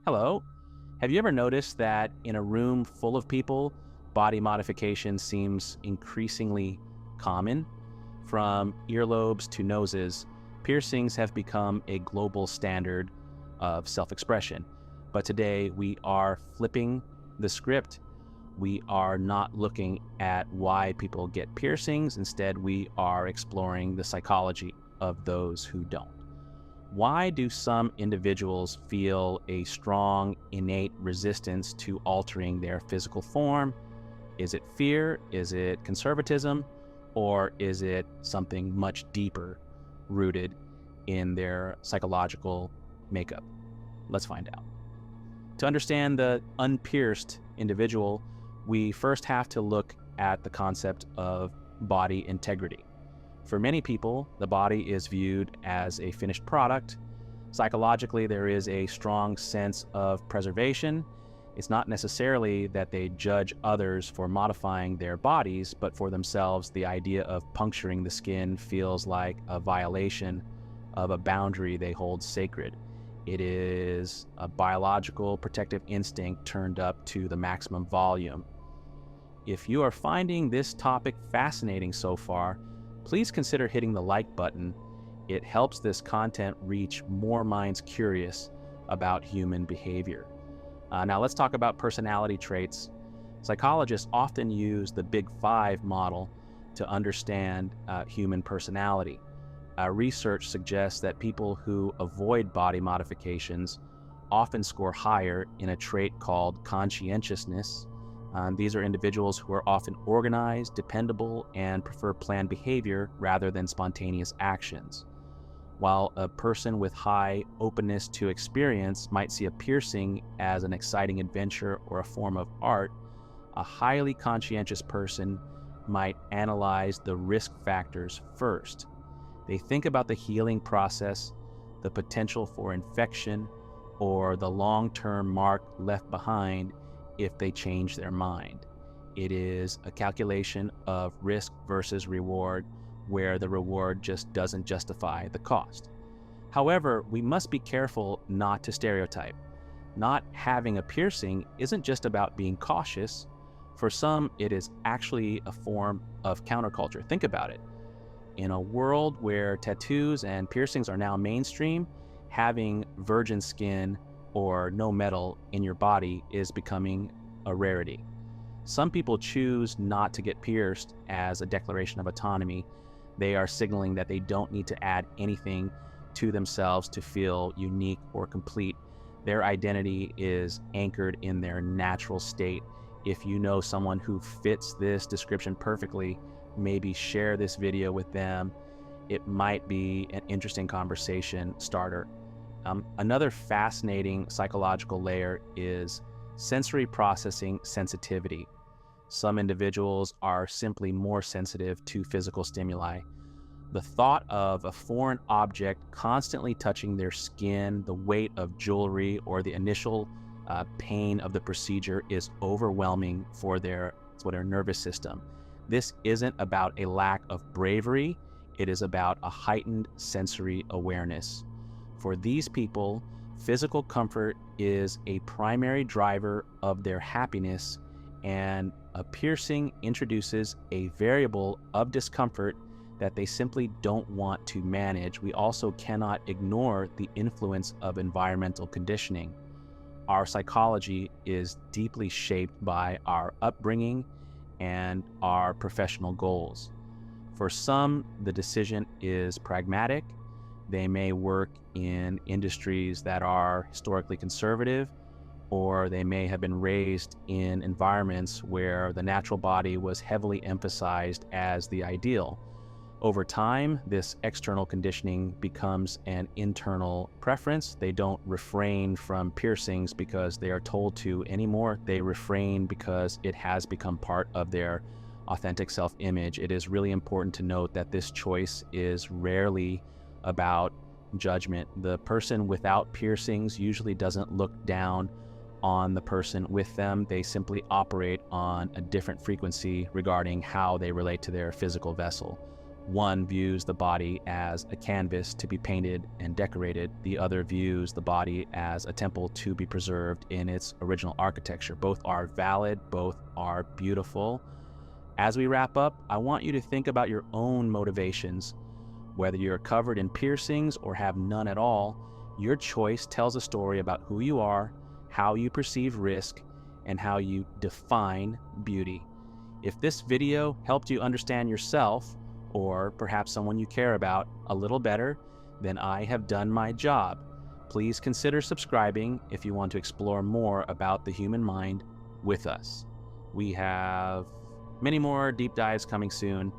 Hello. Have you ever noticed that in a room full of people, body modification seems increasingly common? From earlobes to noses, piercings have become a global standard of self expression. But today we are flipping the script. We are not looking at why people get piercings. Instead, we are exploring the psychology of those who don't. Why do some individuals feel a strong, innate resistance to altering their physical form? Is it fear? Is it conservatism? Or is it something much deeper rooted in their psychological makeup? Let's find out. To understand the unpierced individual, we first have to look at the concept of body integrity. For many people, the body is viewed as a finished product. Psychologically, there is a strong sense of preservation. It's not necessarily that they judge others for modifying their bodies, but for themselves, the idea of puncturing the skin feels like a violation of a boundary they hold sacred. It is a biological protective instinct turned up to the maximum volume. If you are finding this topic fascinating so far, please consider hitting the like button. It helps this content reach more minds curious about human behavior. Now let's talk about personality traits. Psychologists often use the Big Five model to understand human personality. Research suggests that people who avoid body modifications often score higher in a trait called conscientiousness. These are individuals who are often organized, dependable, and prefer planned behavior rather than spontaneous actions. While a person with high openness to experience might see a piercing as an exciting adventure or a form of art, a highly conscientious person might analyze the risk factors first. They think about the healing process, the potential for infection, or the long-term mark left behind if they change their mind. It is a calculation of risk versus reward, where the reward just doesn't justify the cost. However, we must be careful not to stereotype. Not having a piercing isn't just about being cautious. For some, it is actually a form of counterculture. Think about it. In a world where tattoos and piercings are now mainstream, having virgin skin or no metal in your body is becoming a rarity. Some people choose not to get pierced as a declaration of autonomy. They are signaling that they don't need to add anything to themselves to feel unique or complete. Their identity is anchored in their natural state. If you know someone who fits this description perfectly, maybe share this video with them. It might be an interesting conversation starter. Another fascinating psychological layer is sensory processing sensitivity. Some individuals are simply more sensitive to physical stimuli. The thought of a foreign object constantly touching their skin, the weight of jewelry, or the initial pain of the procedure is overwhelming for their nervous system. This isn't about a lack of bravery, it is about a heightened sensory awareness. For these people, physical comfort is a primary driver of their happiness, and a piercing introduces a variable of discomfort that they simply don't want to manage. We also cannot ignore the influence of environmental conditioning. Our psychology is deeply shaped by our upbringing and our professional goals. For some, the decision is pragmatic. They may work in industries that are historically conservative, or they may have been raised in environments where the natural body was heavily emphasized as the ideal. Over time, this external conditioning becomes an internal preference. They don't refrain from piercings because they are told to anymore. They refrain because it has become part of their authentic self-image. It is really important to note that this choice is rarely about judgment. The person without piercings usually doesn't look down on the person with them. They simply operate on a different frequency regarding how they relate to their physical vessel. One views the body as a canvas to be painted and decorated. The other views the body as a temple to be preserved in its original architecture. Both are valid, both are beautiful. As we wrap up, I want you to think about your own motivations. Whether you're covered in piercings or have none at all, your choice tells a story about who you are, how you perceive risk, and how you define beauty. If this video helped you understand yourself, or perhaps someone you care about, a little better, then I have done my job. Please consider subscribing if you want to explore more about the human mind with us. We have many more deep dives coming soon.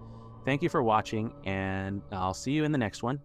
Thank you for watching, and I'll see you in the next one.